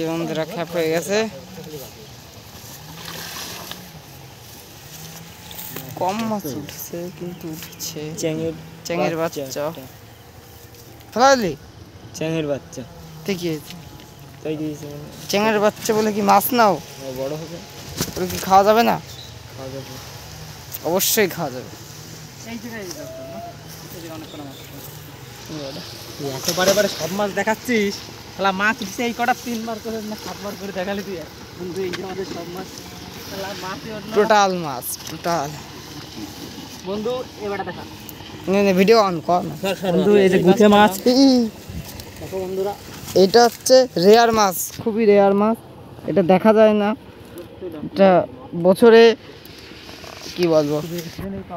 বন্ধুরা খ্যাপ হয়ে গেছে, কম মাছ উঠছে কিন্তু উঠছে। চ্যাঙের বাচ্চা ফেলালি, চ্যাঙের বাচ্চা ঠিকই আছে। তাই দিয়েছে চ্যাঙের বাচ্চা বলে কি মাছ নাও বড় হবে, ওগুলো কি খাওয়া যাবে না? খাওয়া যাবে, অবশ্যই খাওয়া যাবে। এত বারে বারে সব মাছ দেখাচ্ছিস, তাহলে মাছ উঠছে এই কটা 3বার করে না 7বার করে দেখালি তুই। কিন্তু এই যে আমাদের সব মাছ টোটাল মাছ টোটাল। বন্ধু এবারে দেখা ভিডিও অন কর না বন্ধু। এই যে গুছে মাছ দেখো বন্ধুরা, এটা হচ্ছে রেয়ার মাছ, খুবই রেয়ার মাছ। এটা দেখা যায় না, এটা বছরে কি বলবো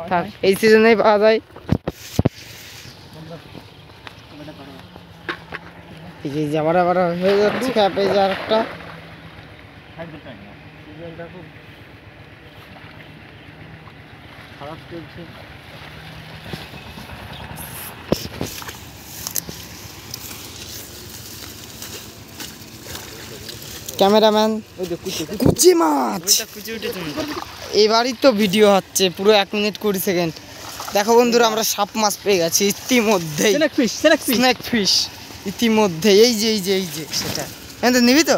থাক এই সিজনেই পাওয়া যায়। এই যে আবার আবার হয়ে যাচ্ছে খ্যাপ। এই যে আরেকটা খারাপ চলছে। ক্যামেরাম্যান কুচি মাছ, এবারই তো ভিডিও হচ্ছে পুরো 1 মিনিট 20 সেকেন্ড। দেখো বন্ধুরা, আমরা সাপ মাছ পেয়ে গেছি ইতিমধ্যেই, স্নেক ফিশ ইতিমধ্যে। এই যে এই যে এই যে সেটা এখানে নিবি তো।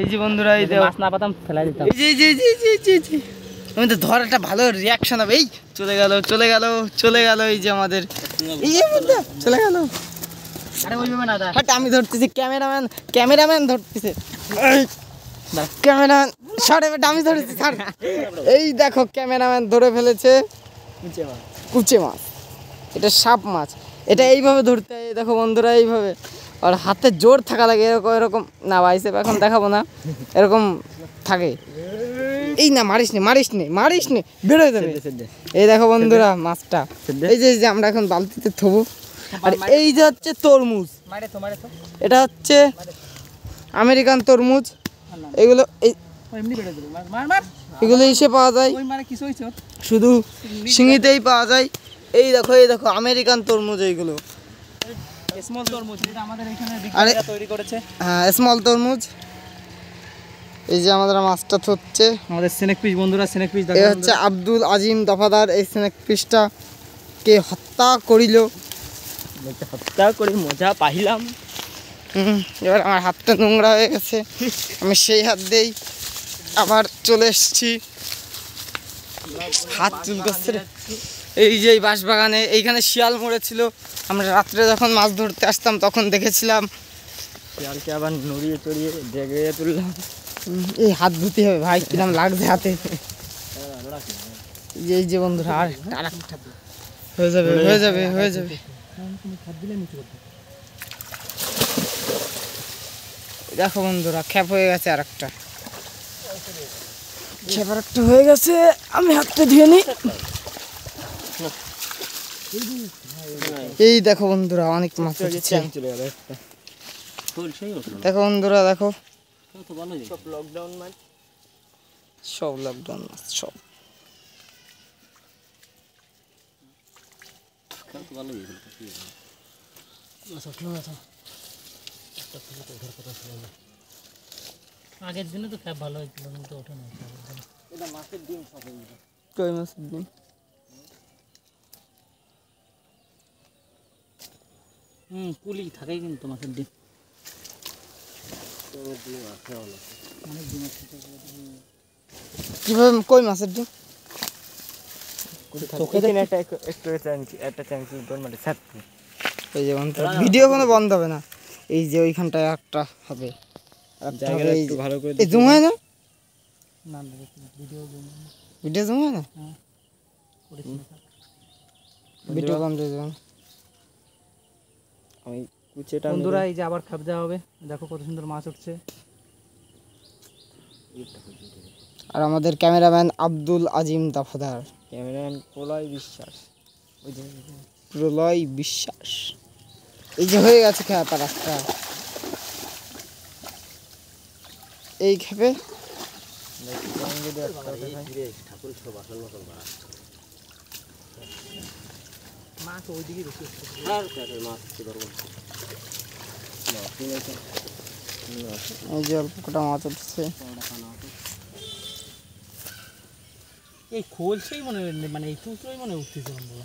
এই যে বন্ধুরা, এই মাছ না পাতাম ফেলাই দিতাম। এই যে আমি তো ধর একটা ভালো রিয়াকশন হবে। এই চলে গেল চলে গেল চলে গেল, এই যে আমাদের এই যে চলে গেল। আরে ওইভাবে না, হাট আমি ধরতেছি, ক্যামেরাম্যান ধরতেছে। ক্যামেরাম্যান সরে বেটা, আমি ধরেছি ছাড়। এই দেখো ক্যামেরাম্যান ধরে ফেলেছে কুচে মাছ। এটা সাপ মাছ, এটা এইভাবে ধরতে হয়। দেখো বন্ধুরা, এইভাবে আর হাতে জোর থাকা লাগে, এরকম এরকম না বাইসেপ এখন দেখাবো না, এরকম থাকে। এই না মারিস নে বেরোয় যাবে। এই দেখো বন্ধুরা মাছটা, এই যে আমরা এখন বালতিতে থবো। আর এই যে হচ্ছে তরমুজ, এটা হচ্ছে আমেরিকান তরমুজ। এগুলো এগুলো ইসে পাওয়া যায়, শুধু শিঙিতেই পাওয়া যায়। এই দেখো আমেরিকান তরমুজ, এইগুলো স্মল তরমুজ, যেটা আমাদের এখানে বিজ্ঞানীরা তৈরি করেছে। হ্যাঁ, স্মল তরমুজ। এই যে আমাদের মাছটা হচ্ছে আমাদের স্নেক ফিশ বন্ধুরা, স্নেক ফিশ এই হচ্ছে আব্দুল আজিম দফাদার। এই স্নেক ফিশটা কে হত্যা করিল, হত্যা করে মজা পাইলাম। এবার আমার হাতটা নোংরা হয়ে গেছে, আমি সেই হাত দিয়েই আবার চলে এসেছি। হাত চুল করছে। এই যে বাঁশবাগানে এইখানে শিয়াল মরেছিল, আমরা রাত্রে যখন মাছ ধরতে আসতাম তখন দেখেছিলাম। শিয়ালকে আবার নড়িয়ে চড়িয়ে জেগে তুললাম। এই হাত ধুতে হবে ভাই, কিরম লাগছে হাতে। এই যে বন্ধুরা, আর হয়ে যাবে। দেখো বন্ধুরা, খ্যাপ হয়ে গেছে আরেকটা, খ্যাপ আরেকটা হয়ে গেছে। আমি হাতটা ধুয়ে নিই। এই দেখো বন্ধুরা, অনেক মাছ উঠছে। দেখো বন্ধুরা, দেখো সব লকডাউন মাছ সব। আগের দিনে তো খ্যাপ ভালো হয়েছিল, কিন্তু ওঠে না। এটা মাছের ডিম, সব কই মাছের ডিম। পুলি থাকেই কিন্তু মাছের ডিম। কিভাবে কই মাছের ডিম? এই যে ভিডিও কোনো বন্ধ হবে না। এই যে ওইখানটায় একটা হবে, জুম হয় না, ভিডিও জুম হয় না, ভিডিও বন্ধ হয়ে যাবে। বন্ধুরা, এই যে আবার খাপ দেওয়া হবে। দেখো কত সুন্দর মাছ উঠছে। আর আমাদের ক্যামেরাম্যান আব্দুল আজিম দফাদার, ক্যামেরাম্যান প্রলয় বিশ্বাস। এই যে হয়ে গেছে খ্যাপ আর একটা। এই খেপে মাছ ওইদিকে বেশি। এই যে অল্প কটা মাছ উঠছে। এই খোলসেই মনে হয়, মানে এই টুকরোই মনে হয় উঠতেছে বন্ধুরা।